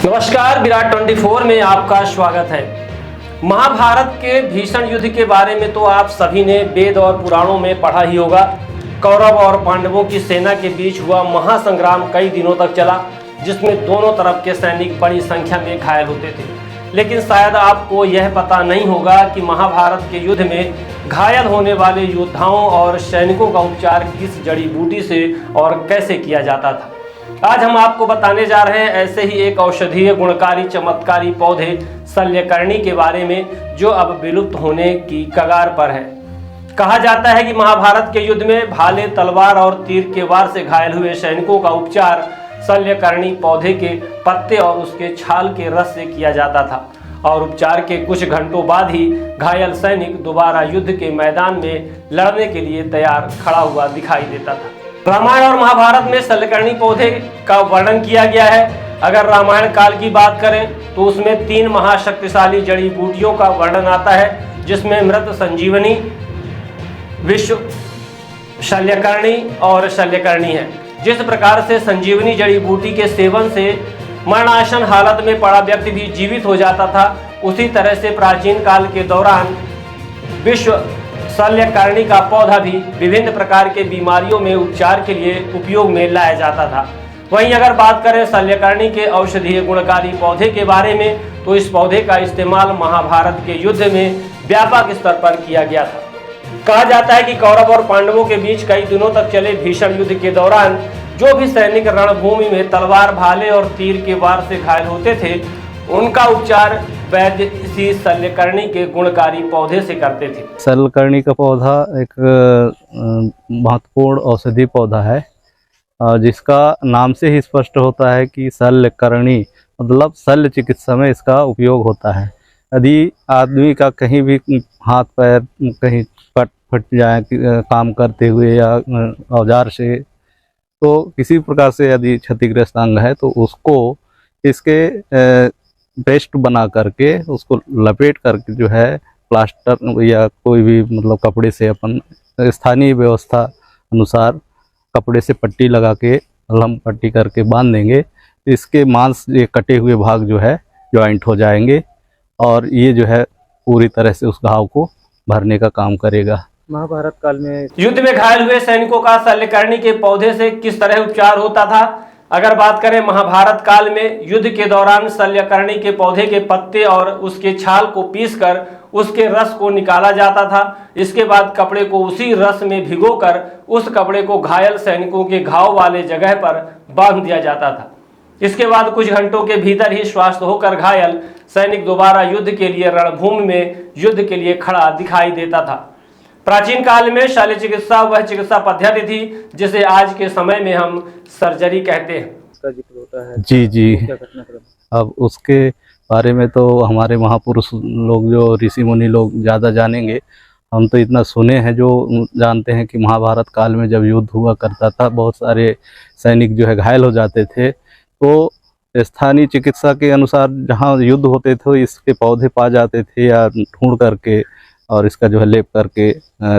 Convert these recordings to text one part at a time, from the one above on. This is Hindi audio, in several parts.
नमस्कार, विराट 24 में आपका स्वागत है। महाभारत के भीषण युद्ध के बारे में तो आप सभी ने वेद और पुराणों में पढ़ा ही होगा। कौरव और पांडवों की सेना के बीच हुआ महासंग्राम कई दिनों तक चला, जिसमें दोनों तरफ के सैनिक बड़ी संख्या में घायल होते थे। लेकिन शायद आपको यह पता नहीं होगा कि महाभारत के युद्ध में घायल होने वाले योद्धाओं और सैनिकों का उपचार किस जड़ी बूटी से और कैसे किया जाता था। आज हम आपको बताने जा रहे हैं ऐसे ही एक औषधीय गुणकारी चमत्कारी पौधे शल्यकर्णी के बारे में, जो अब विलुप्त होने की कगार पर है। कहा जाता है कि महाभारत के युद्ध में भाले, तलवार और तीर के वार से घायल हुए सैनिकों का उपचार शल्यकर्णी पौधे के पत्ते और उसके छाल के रस से किया जाता था, और उपचार के कुछ घंटों बाद ही घायल सैनिक दोबारा युद्ध के मैदान में लड़ने के लिए तैयार खड़ा हुआ दिखाई देता था। रामायण और महाभारत में शल्यकर्णी पौधे का वर्णन किया गया है। अगर रामायण काल की बात करें तो उसमें 3 महाशक्तिशाली जड़ी बूटियों का वर्णन आता है, जिसमें मृत संजीवनी, विश्व शल्यकर्णी और शल्यकर्णी है। जिस प्रकार से संजीवनी जड़ी बूटी के सेवन से मरणासन हालत में पड़ा व्यक्ति भी जीवित हो जाता था, उसी तरह से प्राचीन काल के दौरान विश्व शल्यकर्णी का पौधा भी विभिन्न प्रकार के बीमारियों में उपचार के लिए उपयोग में लाया जाता था। वहीं अगर बात करें शल्यकर्णी के औषधीय गुणकारी पौधे के बारे में, तो इस पौधे का इस्तेमाल महाभारत के युद्ध में व्यापक स्तर पर किया गया था। कहा जाता है कि कौरव और पांडवों के बीच कई दिनों तक चले भीषण युद्ध के दौरान जो भी सैनिक रणभूमि में तलवार, भाले और तीर के वार से घायल होते थे, उनका उपचार वैद्य इसी शल्यकर्णी के गुणकारी पौधे से करते थे। शल्यकर्णी का पौधा एक महत्वपूर्ण औषधि पौधा है, जिसका नाम से ही स्पष्ट होता है कि शल्यकर्णी मतलब शल्य चिकित्सा में इसका उपयोग होता है। यदि आदमी का कहीं भी हाथ पैर कहीं कट फट जाए काम करते हुए या औजार से, तो किसी प्रकार से यदि क्षतिग्रस्त अंग है तो उसको इसके पेस्ट बना करके उसको लपेट करके जो है प्लास्टर या कोई भी मतलब कपड़े से अपन स्थानीय व्यवस्था अनुसार कपड़े से पट्टी लगा के लम पट्टी करके बांध देंगे, इसके मांस ये कटे हुए भाग जो है जॉइंट हो जाएंगे और ये जो है पूरी तरह से उस घाव को भरने का काम करेगा। महाभारत काल में युद्ध में घायल हुए सैनिकों का शल्यकर्णी के पौधे से किस तरह उपचार होता था। अगर बात करें महाभारत काल में युद्ध के दौरान शल्यकर्णी के पौधे के पत्ते और उसके छाल को पीसकर उसके रस को निकाला जाता था। इसके बाद कपड़े को उसी रस में भिगोकर उस कपड़े को घायल सैनिकों के घाव वाले जगह पर बांध दिया जाता था। इसके बाद कुछ घंटों के भीतर ही स्वस्थ होकर घायल सैनिक दोबारा युद्ध के लिए रणभूमि में युद्ध के लिए खड़ा दिखाई देता था। प्राचीन काल में शल्य चिकित्सा वह चिकित्सा पद्धति थी जिसे आज के समय में हम सर्जरी कहते हैं। इसका जिक्र होता है जी क्या घटनाक्रम? अब उसके बारे में तो हमारे महापुरुष लोग जो ऋषि मुनि लोग ज़्यादा जानेंगे। हम तो इतना सुने हैं, जो जानते हैं कि महाभारत काल में जब युद्ध हुआ करता था, बहुत सारे सैनिक जो है घायल हो जाते थे, तो स्थानीय चिकित्सा के अनुसार जहाँ युद्ध होते थे इसके पौधे पा जाते थे या ढूंढ करके और इसका जो है लेप करके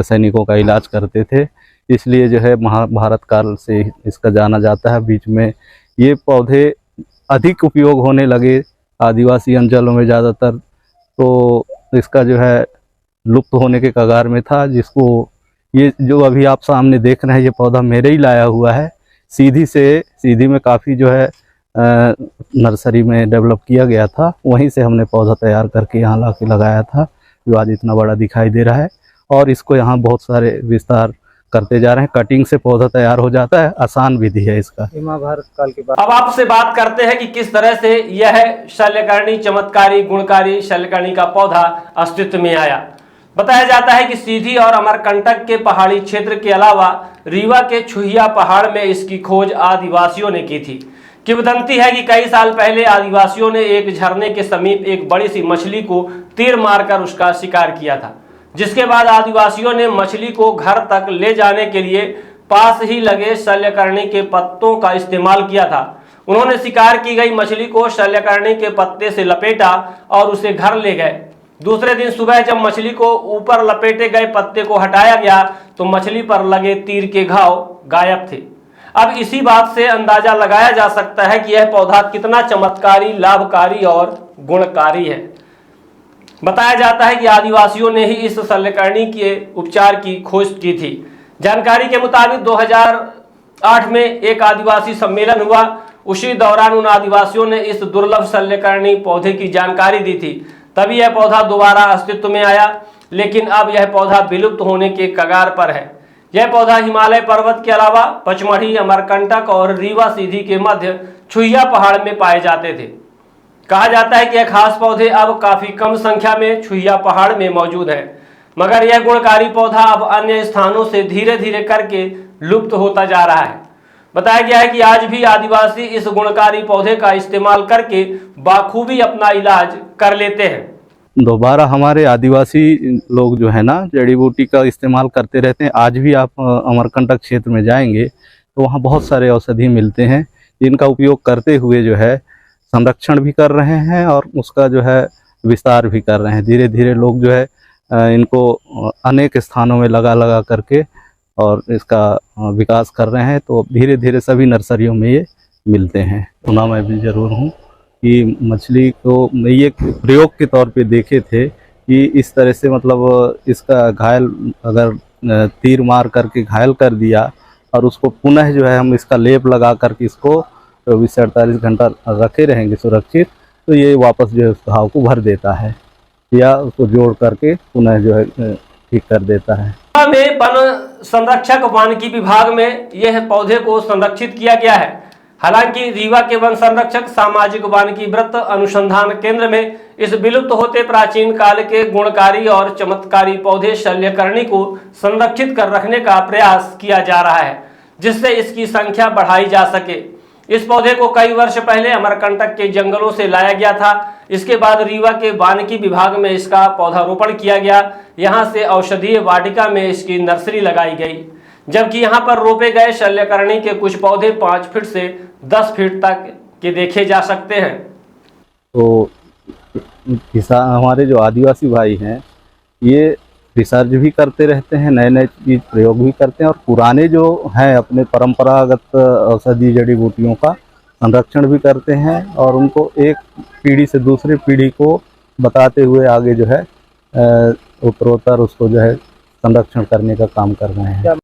सैनिकों का इलाज करते थे। इसलिए जो है महाभारत काल से इसका जाना जाता है। बीच में ये पौधे अधिक उपयोग होने लगे आदिवासी अंचलों में ज़्यादातर, तो इसका जो है लुप्त होने के कगार में था। जिसको ये जो अभी आप सामने देख रहे हैं, ये पौधा मेरे ही लाया हुआ है। सीधी में काफ़ी जो है नर्सरी में डेवलप किया गया था, वहीं से हमने पौधा तैयार करके यहाँ ला के लगाया था, जो आज इतना बड़ा दिखाई दे रहा है। और इसको यहाँ बहुत सारे विस्तार करते जा रहे हैं। कटिंग से पौधा तैयार हो जाता है, आसान विधि है इसका। महाभारत काल के बाद अब आपसे बात करते हैं कि किस तरह से यह शल्यकर्णी चमत्कारी गुणकारी शल्यकर्णी का पौधा अस्तित्व में आया। बताया जाता है कि सीधी और अमरकंटक के पहाड़ी क्षेत्र के अलावा रीवा के छुहिया पहाड़ में इसकी खोज आदिवासियों ने की थी। किंवदंती है कि कई साल पहले आदिवासियों ने एक झरने के समीप एक बड़ी सी मछली को तीर मारकर उसका शिकार किया था, जिसके बाद आदिवासियों ने मछली को घर तक ले जाने के लिए पास ही लगे शल्यकर्णी के पत्तों का इस्तेमाल किया था। उन्होंने शिकार की गई मछली को शल्यकर्णी के पत्ते से लपेटा और उसे घर ले गए। दूसरे दिन सुबह जब मछली को ऊपर लपेटे गए पत्ते को हटाया गया तो मछली पर लगे तीर के घाव गायब थे। अब इसी बात से अंदाजा लगाया जा सकता है कि यह पौधा कितना चमत्कारी, लाभकारी और गुणकारी है। बताया जाता है कि आदिवासियों ने ही इस शल्यकर्णी के उपचार की खोज की थी। जानकारी के मुताबिक 2008 में एक आदिवासी सम्मेलन हुआ। उसी दौरान उन आदिवासियों ने इस दुर्लभ शल्यकर्णी पौधे की जानकारी दी थी। तभी यह पौधा दोबारा अस्तित्व में आया, लेकिन अब यह पौधा विलुप्त होने के कगार पर है। यह पौधा हिमालय पर्वत के अलावा पचमढ़ी, अमरकंटक और रीवा सीधी के मध्य छुहिया पहाड़ में पाए जाते थे। कहा जाता है कि यह खास पौधे अब काफी कम संख्या में छुहिया पहाड़ में मौजूद है, मगर यह गुणकारी पौधा अब अन्य स्थानों से धीरे धीरे करके लुप्त होता जा रहा है। बताया गया है कि आज भी आदिवासी इस गुणकारी पौधे का इस्तेमाल करके बाखूबी अपना इलाज कर लेते हैं। दोबारा हमारे आदिवासी लोग जो है ना, जड़ी बूटी का इस्तेमाल करते रहते हैं। आज भी आप अमरकंटक क्षेत्र में जाएंगे तो वहाँ बहुत सारे औषधि मिलते हैं, जिनका उपयोग करते हुए जो है संरक्षण भी कर रहे हैं और उसका जो है विस्तार भी कर रहे हैं। धीरे धीरे लोग जो है इनको अनेक स्थानों में लगा करके और इसका विकास कर रहे हैं। तो धीरे धीरे सभी नर्सरियों में ये मिलते हैं। सुना मैं भी ज़रूर हूँ कि मछली को ये प्रयोग के तौर पे देखे थे कि इस तरह से मतलब इसका घायल अगर तीर मार करके घायल कर दिया और उसको पुनः जो है हम इसका लेप लगा करके इसको 24 से 48 घंटा रखे रहेंगे सुरक्षित, तो ये वापस जो है उस घाव को भर देता है या उसको जोड़ करके पुनः जो है ठीक कर देता है। में वन संरक्षक वानिकी विभाग में यह पौधे को संरक्षित किया गया है। हालांकि रीवा के वन संरक्षक सामाजिक वानिकी वृत्त अनुसंधान केंद्र में इस विलुप्त होते प्राचीन काल के गुणकारी और चमत्कारी पौधे शल्यकर्णी को संरक्षित कर रखने का प्रयास किया जा रहा है, जिससे इसकी संख्या बढ़ाई जा सके। इस पौधे को कई वर्ष पहले अमरकंटक के जंगलों से लाया गया था। इसके बाद रीवा के वानिकी विभाग में इसका पौधारोपण किया गया। यहाँ से औषधीय वाटिका में इसकी नर्सरी लगाई गई, जबकि यहाँ पर रोपे गए शल्यकर्णी के कुछ पौधे 5 फीट से 10 फीट तक के देखे जा सकते हैं। तो किसान हमारे जो आदिवासी भाई हैं ये रिसर्च भी करते रहते हैं, नए नए चीज प्रयोग भी करते हैं और पुराने जो हैं अपने परंपरागत औषधि जड़ी बूटियों का संरक्षण भी करते हैं और उनको एक पीढ़ी से दूसरी पीढ़ी को बताते हुए आगे जो है उत्तरोत्तर उसको जो है संरक्षण करने का काम कर रहे हैं।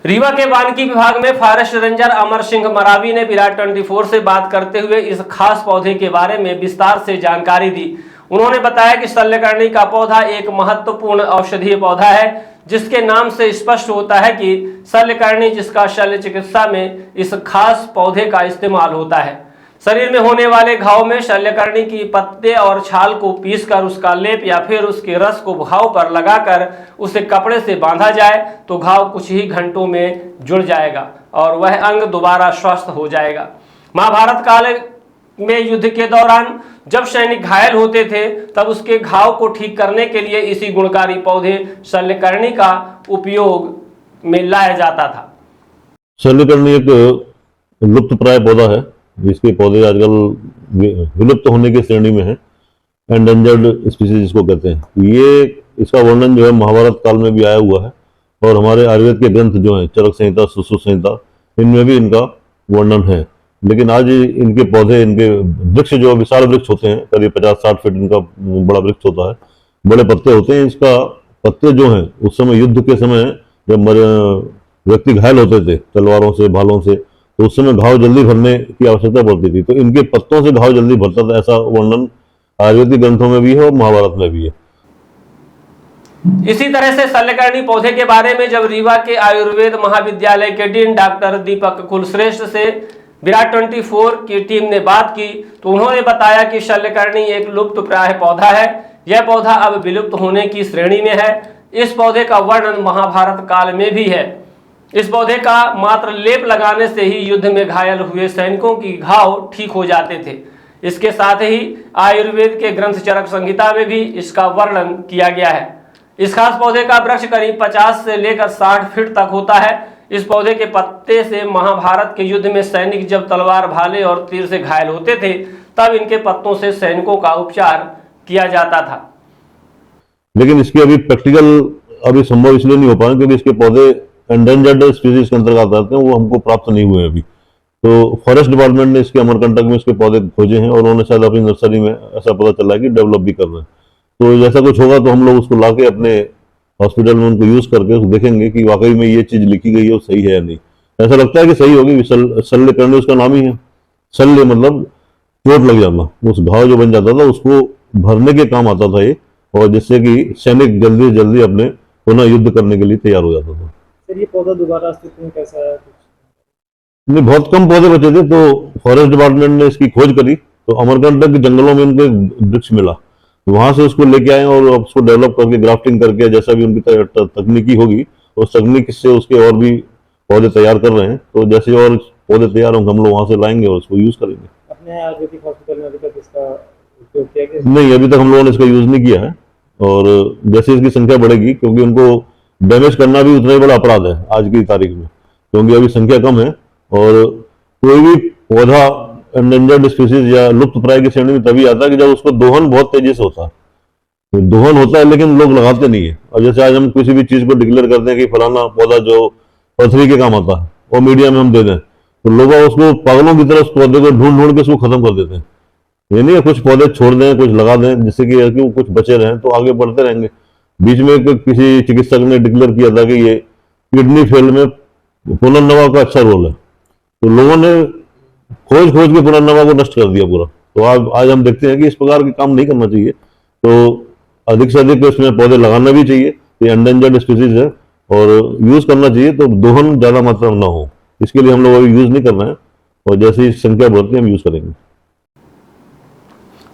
रीवा के वानिकी विभाग में फॉरेस्ट रेंजर अमर सिंह मरावी ने विराट 24 से बात करते हुए इस खास पौधे के बारे में विस्तार से जानकारी दी। उन्होंने बताया कि शल्यकर्णी का पौधा एक महत्वपूर्ण औषधीय पौधा है, जिसके नाम से स्पष्ट होता है कि शल्यकर्णी, जिसका शल्य चिकित्सा में इस खास पौधे का इस्तेमाल होता है। शरीर में होने वाले घाव में शल्यकर्णी की पत्ते और छाल को पीसकर उसका लेप या फिर उसके रस को घाव पर लगाकर उसे कपड़े से बांधा जाए तो घाव कुछ ही घंटों में जुड़ जाएगा और वह अंग दोबारा स्वस्थ हो जाएगा। महाभारत काल में युद्ध के दौरान जब सैनिक घायल होते थे तब उसके घाव को ठीक करने के लिए इसी गुणकारी पौधे शल्यकर्णी का उपयोग में लाया जाता था। शल्यकर्णी एक लुप्त प्राय पौधा है, जिसके पौधे आजकल विलुप्त होने की श्रेणी में है, एंडेंजर्ड स्पीसीज जिसको कहते हैं। ये इसका वर्णन जो है महाभारत काल में भी आया हुआ है और हमारे आयुर्वेद के ग्रंथ जो हैं चरक संहिता, सुश्रुत संहिता, इनमें भी इनका वर्णन है। लेकिन आज इनके पौधे, इनके वृक्ष जो विशाल वृक्ष होते हैं, करीब 50-60 फीट इनका बड़ा वृक्ष होता है, बड़े पत्ते होते हैं। इसका पत्ते जो हैं उस समय युद्ध के समय जब व्यक्ति घायल होते थे तलवारों से, भालों से, तो उस समय घाव जल्दी भरने की आवश्यकता पड़ती थी, तो इनके पत्तों से घाव जल्दी भरता था। ऐसा वर्णन आयुर्वेदिक ग्रंथों में भी है और महाभारत में भी है। इसी तरह से शल्यकर्णी पौधे के बारे में जब रीवा के आयुर्वेद महाविद्यालय के डीन डॉक्टर दीपक कुलश्रेष्ठ से विराट 24 की टीम ने बात की तो उन्होंने बताया कि शल्यकर्णी एक लुप्त प्राय पौधा है। यह पौधा अब विलुप्त होने की श्रेणी में है। इस पौधे का वर्णन महाभारत काल में भी है। इस पौधे का मात्र लेप लगाने से ही युद्ध में घायल हुए सैनिकों की घाव ठीक हो जाते थे। इसके साथ ही आयुर्वेद के ग्रंथ चरक संहिता में भी इसका वर्णन किया गया है। इस खास पौधे का वृक्ष करीब 50 से लेकर 60 फीट तक होता है। इस पौधे के पत्ते से महाभारत के युद्ध में सैनिक जब तलवार, भाले और तीर से घायल होते थे तब इनके पत्तों से सैनिकों का उपचार किया जाता था। लेकिन इसकी अभी प्रैक्टिकल अभी संभव इसलिए नहीं हो पा रहा क्योंकि इसके पौधे एंडेंजर्ड स्पीसीज के अंतर्गत आते हैं वो हमको प्राप्त नहीं हुए अभी। तो फॉरेस्ट डिपार्टमेंट ने इसके अमरकंटक में इसके पौधे खोजे हैं और उन्होंने शायद अपनी नर्सरी में ऐसा पता चला है कि डेवलप भी कर रहे हैं। तो जैसा कुछ होगा तो हम लोग उसको ला के अपने हॉस्पिटल में उनको यूज करके उसको देखेंगे कि वाकई में ये चीज लिखी गई है वो सही है या नहीं। ऐसा लगता है कि सही होगी। शल्यकर्णी उसका नाम ही है। शल्य मतलब चोट लग जाना, उस घाव जो बन जाता था उसको भरने के काम आता था ये, और जिससे कि सैनिक जल्दी से जल्दी अपने पुनः युद्ध करने के लिए तैयार हो जाता था। सर ये पौधा दोबारा अस्तित्व में कैसा है? नहीं, बहुत कम पौधे बचे थे तो फॉरेस्ट डिपार्टमेंट ने इसकी खोज करी तो अमरकंटक के जंगलों में उनको एक वृक्ष मिला, वहां से उसको लेके आए और उसको डेवलप करके ग्राफ्टिंग करके जैसा भी उनकी तकनीकी होगी उस तकनीक से उसके और भी पौधे तैयार कर रहे हैं। तो जैसे और पौधे तैयार होंगे हम लोग वहां से लाएंगे और उसको यूज करेंगे। अपने आयुर्वेदिक हॉस्पिटल में अभी तक इसका उपयोग किया गया? नहीं, अभी तक हम लोगों ने इसका यूज नहीं किया है, और जैसे इसकी संख्या बढ़ेगी, क्योंकि उनको डैमेज करना भी उतना ही बड़ा अपराध है आज की तारीख में, क्योंकि अभी संख्या कम है। और कोई भी पौधा एंडेंजर्ड स्पीसीज या लुप्त प्राय की श्रेणी में तभी आता है कि जब उसको दोहन बहुत तेजी से होता है। तो दोहन होता है लेकिन लोग लगाते नहीं है। और जैसे आज हम किसी भी चीज को डिक्लेयर करते हैं कि फलाना पौधा जो पृथ्वी के काम आता है और मीडिया में हम दे दें, तो लोग उसको पागलों की तरह उस पौधे को ढूंढ ढूंढ के उसको खत्म कर देते हैं। ये नहीं है कुछ पौधे छोड़ दें, कुछ लगा दें, जिससे कि वो कुछ बचे रहें तो आगे बढ़ते रहेंगे। बीच में किसी चिकित्सक ने डिक्लेयर किया था कि ये किडनी फेल में पुनर्नवा का अच्छा रोल है, तो लोगों ने खोज के पुनर्नवा को नष्ट कर दिया पूरा। तो आज हम देखते हैं कि इस प्रकार के काम नहीं करना चाहिए। तो अधिक से अधिक इसमें पौधे लगाना भी चाहिए। ये एंडेंजर्ड स्पीसीज है और यूज करना चाहिए, तो दोहन ज्यादा मात्रा में ना हो, इसके लिए हम लोग अभी यूज नहीं कर रहे हैं, और जैसे ही संख्या बढ़ती है हम यूज करेंगे।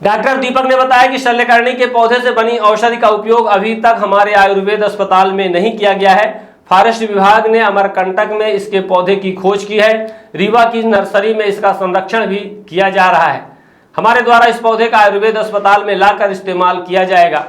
डॉक्टर दीपक ने बताया कि शल्यकर्णी के पौधे से बनी औषधि का उपयोग अभी तक हमारे आयुर्वेद अस्पताल में नहीं किया गया है। फॉरेस्ट विभाग ने अमरकंटक में इसके पौधे की खोज की है। रीवा की नर्सरी में इसका संरक्षण भी किया जा रहा है। हमारे द्वारा इस पौधे का आयुर्वेद अस्पताल में लाकर इस्तेमाल किया जाएगा।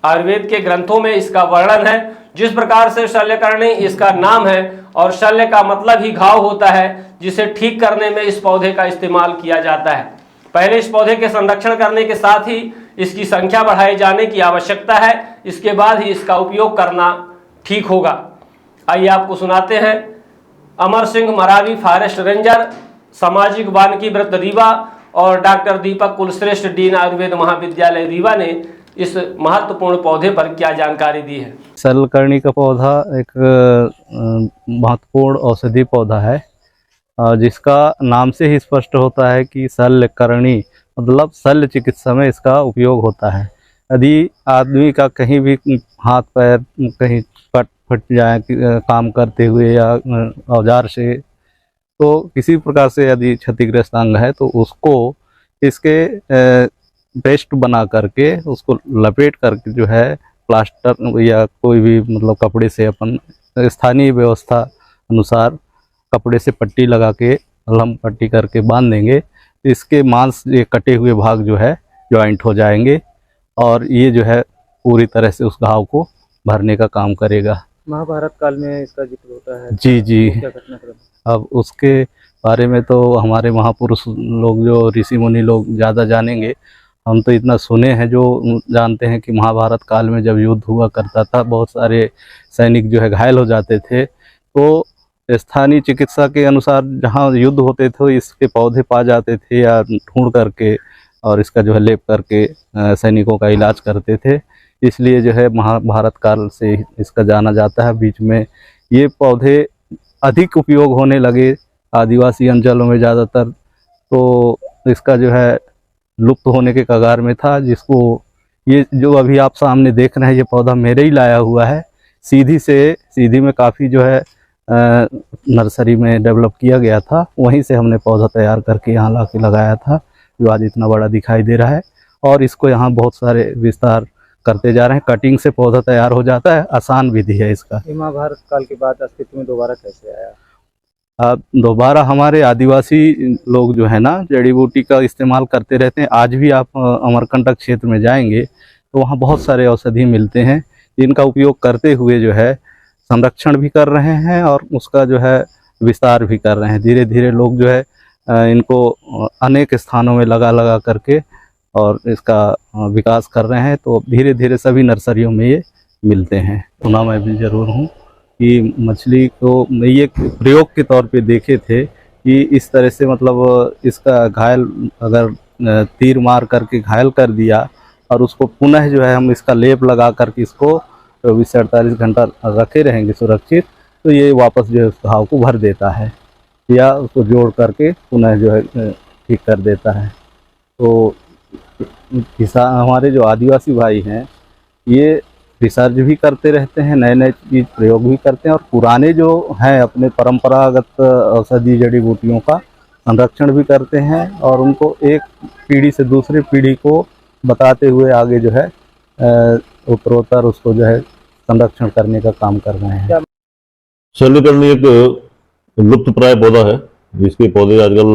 आयुर्वेद के ग्रंथों में इसका वर्णन है। जिस प्रकार से शल्यकर्णी इसका नाम है और शल्य का मतलब ही घाव होता है, जिसे ठीक करने में इस पौधे का इस्तेमाल किया जाता है। पहले इस पौधे के संरक्षण करने के साथ ही इसकी संख्या बढ़ाए जाने की आवश्यकता है, इसके बाद ही इसका उपयोग करना ठीक होगा। आइए आपको सुनाते हैं अमर सिंह मरावी, फॉरेस्ट रेंजर, सामाजिक वानिकी वृत्त रीवा, और डॉक्टर दीपक कुलश्रेष्ठ, डीन आयुर्वेद महाविद्यालय रीवा ने इस महत्वपूर्ण पौधे पर क्या जानकारी दी है। शल्यकर्णी का पौधा एक महत्वपूर्ण औषधि पौधा है, जिसका नाम से ही स्पष्ट होता है कि शल्यकर्णी मतलब शल्य चिकित्सा में इसका उपयोग होता है। यदि आदमी का कहीं भी हाथ पैर कहीं कट फट जाए काम करते हुए या औजार से, तो किसी प्रकार से यदि क्षतिग्रस्त अंग है तो उसको इसके पेस्ट बना करके उसको लपेट करके जो है प्लास्टर या कोई भी मतलब कपड़े से अपन स्थानीय व्यवस्था अनुसार कपड़े से पट्टी लगा के लम पट्टी करके बांध देंगे, तो इसके मांस ये कटे हुए भाग जो है जॉइंट हो जाएंगे और ये जो है पूरी तरह से उस घाव को भरने का काम करेगा। महाभारत काल में इसका जिक्र होता है। जी जी। क्या घटनाक्रम? अब उसके बारे में तो हमारे महापुरुष लोग जो ऋषि मुनि लोग ज़्यादा जानेंगे। हम तो इतना सुने हैं, जो जानते हैं कि महाभारत काल में जब युद्ध हुआ करता था, बहुत सारे सैनिक जो है घायल हो जाते थे, तो स्थानीय चिकित्सा के अनुसार जहाँ युद्ध होते थे इसके पौधे पा जाते थे या ढूंढ करके और इसका जो है लेप करके सैनिकों का इलाज करते थे। इसलिए जो है महाभारत काल से इसका जाना जाता है। बीच में ये पौधे अधिक उपयोग होने लगे आदिवासी अंचलों में ज़्यादातर, तो इसका जो है लुप्त होने के कगार में था। जिसको ये जो अभी आप सामने देख रहे हैं, ये पौधा मेरे ही लाया हुआ है। सीधी में काफ़ी जो है नर्सरी में डेवलप किया गया था, वहीं से हमने पौधा तैयार करके यहाँ ला के लगाया था, जो आज इतना बड़ा दिखाई दे रहा है। और इसको यहाँ बहुत सारे विस्तार करते जा रहे हैं। कटिंग से पौधा तैयार हो जाता है, आसान विधि है इसका। महाभारत काल के बाद अस्तित्व में दोबारा कैसे आया? दोबारा हमारे आदिवासी लोग जो है ना जड़ी बूटी का इस्तेमाल करते रहते हैं। आज भी आप अमरकंटक क्षेत्र में जाएंगे तो वहाँ बहुत सारे औषधि मिलते हैं, जिनका उपयोग करते हुए जो है संरक्षण भी कर रहे हैं और उसका जो है विस्तार भी कर रहे हैं। धीरे धीरे लोग जो है इनको अनेक स्थानों में लगा करके और इसका विकास कर रहे हैं। तो धीरे धीरे सभी नर्सरियों में ये मिलते हैं। सुना मैं भी ज़रूर हूँ। कि मछली को ये प्रयोग के तौर पे देखे थे कि इस तरह से मतलब इसका घायल अगर तीर मार करके घायल कर दिया और उसको पुनः जो है हम इसका लेप लगा करके इसको 24 से 48 घंटा रखे रहेंगे सुरक्षित, तो ये वापस जो है उस घाव को भर देता है या उसको जोड़ करके पुनः जो है ठीक कर देता है। तो किसान हमारे जो आदिवासी भाई हैं ये रिसर्च भी करते रहते हैं, नए नए चीज़ प्रयोग भी करते हैं और पुराने जो हैं अपने परंपरागत औषधि जड़ी बूटियों का संरक्षण भी करते हैं और उनको एक पीढ़ी से दूसरी पीढ़ी को बताते हुए आगे जो है उत्तरोत्तर उसको जो है संरक्षण करने का काम कर रहे हैं। शैल्यकर्णी एक लुप्त प्राय पौधा है, जिसके पौधे आजकल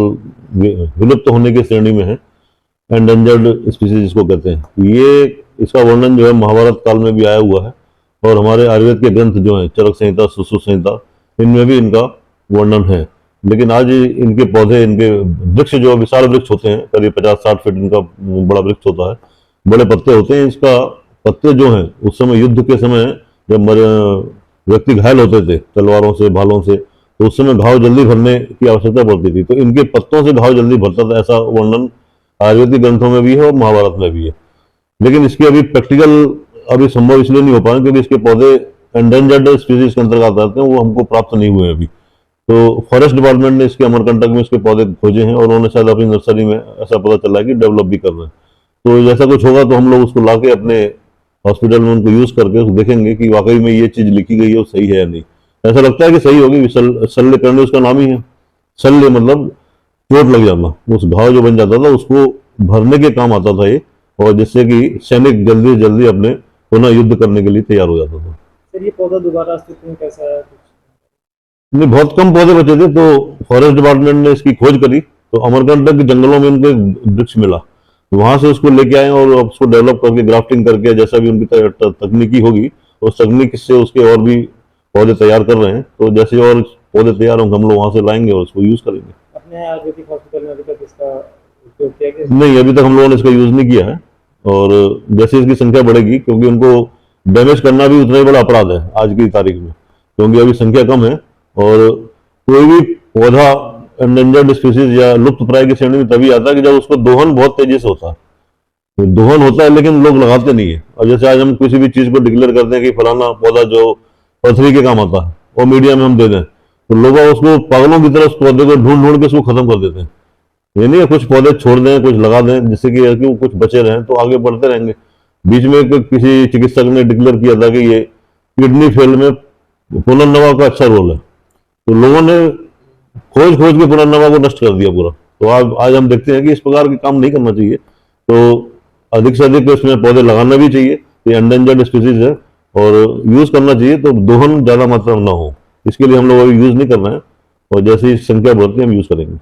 विलुप्त होने की श्रेणी में है, एंडेंजर्ड स्पीसीज जिसको कहते हैं। ये इसका वर्णन जो है महाभारत काल में भी आया हुआ है और हमारे आयुर्वेद के ग्रंथ जो हैं चरक संहिता, सुश्रुत संहिता, इनमें भी इनका वर्णन है। लेकिन आज इनके पौधे, इनके वृक्ष जो विशाल वृक्ष होते हैं, करीब 50-60 फीट इनका बड़ा वृक्ष होता है, बड़े पत्ते होते हैं। इसका पत्ते जो हैं उस समय युद्ध के समय जब व्यक्ति घायल होते थे तलवारों से, भालों से, तो उस समय घाव जल्दी भरने की आवश्यकता पड़ती थी, तो इनके पत्तों से घाव जल्दी भरता था, ऐसा वर्णन आयुर्वेदिक ग्रंथों में भी है और महाभारत में भी है। लेकिन इसकी अभी प्रैक्टिकल अभी संभव इसलिए नहीं हो पा रहा क्योंकि इसके पौधे एंडेंजर्ड स्पीसीज के अंतर्गत आते हैं, वो हमको प्राप्त नहीं हुए अभी। तो फॉरेस्ट डिपार्टमेंट ने इसके अमरकंटक में इसके पौधे खोजे हैं और उन्होंने शायद अपनी नर्सरी में ऐसा पता चला है कि डेवलप भी कर रहे हैं। तो जैसा कुछ होगा तो हम लोग उसको लाके अपने हॉस्पिटल में उनको यूज करके उसको देखेंगे कि वाकई में ये चीज लिखी गई है वो सही है या नहीं। ऐसा लगता है कि सही होगी। शल्यकर्णी उसका नाम ही है। शल्य मतलब चोट लग जाना, उस घाव जो बन जाता था उसको भरने के काम आता था ये, और जिससे कि सैनिक जल्दी जल्दी अपने पुनः युद्ध करने के लिए तैयार हो जाता था। सर, ये पौधा दोबारा अस्तित्व में कैसा है? नहीं, बहुत कम पौधे बचे थे, तो फॉरेस्ट डिपार्टमेंट ने इसकी खोज करी, तो अमरकंटक के जंगलों में इनको एक वृक्ष मिला, वहां से उसको लेके आए और उसको डेवलप करके ग्राफ्टिंग करके जैसा भी उनकी तकनीकी होगी उस तकनीक से उसके और भी पौधे तैयार कर रहे हैं। तो जैसे और पौधे तैयार होंगे हम लोग वहां से लाएंगे और उसको यूज करेंगे। अपने आयुर्वेदिक हॉस्पिटल में अभी तक इसका उपयोग किया गया? नहीं, अभी तक हम लोगों ने इसका यूज नहीं किया है, और जैसे इसकी संख्या बढ़ेगी, क्योंकि उनको डैमेज करना भी उतना ही बड़ा अपराध है आज की तारीख में, क्योंकि अभी संख्या कम है। और कोई भी पौधा एंडेंजर्ड स्पीसीज या लुप्त प्राय की श्रेणी में तभी आता है कि जब उसको दोहन बहुत तेजी से होता है। तो दोहन होता है लेकिन लोग लगाते नहीं है। और जैसे आज हम किसी भी चीज को डिक्लेयर करते हैं कि फलाना पौधा जो पृथ्वी के काम आता है और मीडिया में हम दे दें, तो लोग उसको पागलों की तरह उस पौधे को ढूंढ ढूंढ के उसको खत्म कर देते हैं। ये नहीं है कुछ पौधे छोड़ दें, कुछ लगा दें, जिससे कि कुछ बचे रहें तो आगे बढ़ते रहेंगे। बीच में किसी चिकित्सक ने डिक्लेयर किया था कि ये किडनी फेल में पुनर्नवा का अच्छा रोल है, तो लोगों ने खोज खोज के पुनर्नवा को नष्ट कर दिया पूरा। तो आज हम देखते हैं कि इस प्रकार के काम नहीं करना चाहिए। तो अधिक से अधिक इसमें पौधे लगाना भी चाहिए। ये एंडेंजर्ड स्पीसीज है और यूज करना चाहिए, तो दोहन ज्यादा मात्रा में ना हो, इसके लिए हम लोग अभी यूज नहीं कर रहे हैं, और जैसे ही संख्या बढ़ती है हम यूज करेंगे।